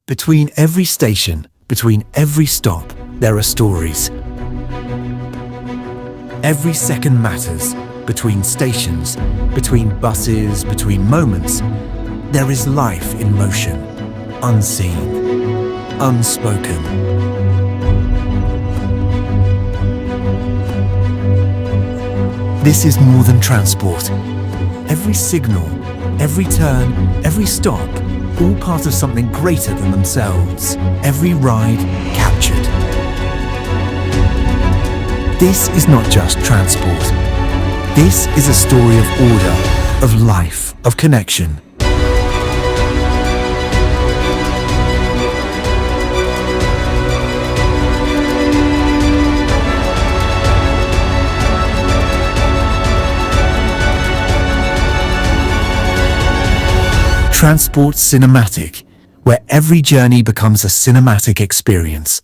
Between every station, between every stop, there are stories. Every second matters. Between stations, between buses, between moments, there is life in motion, unseen, unspoken. This is more than transport. Every signal, every turn, every stop, all part of something greater than themselves. Every ride captured. This is not just transport. This is a story of order, of life, of connection. Transport Cinematic, where every journey becomes a cinematic experience.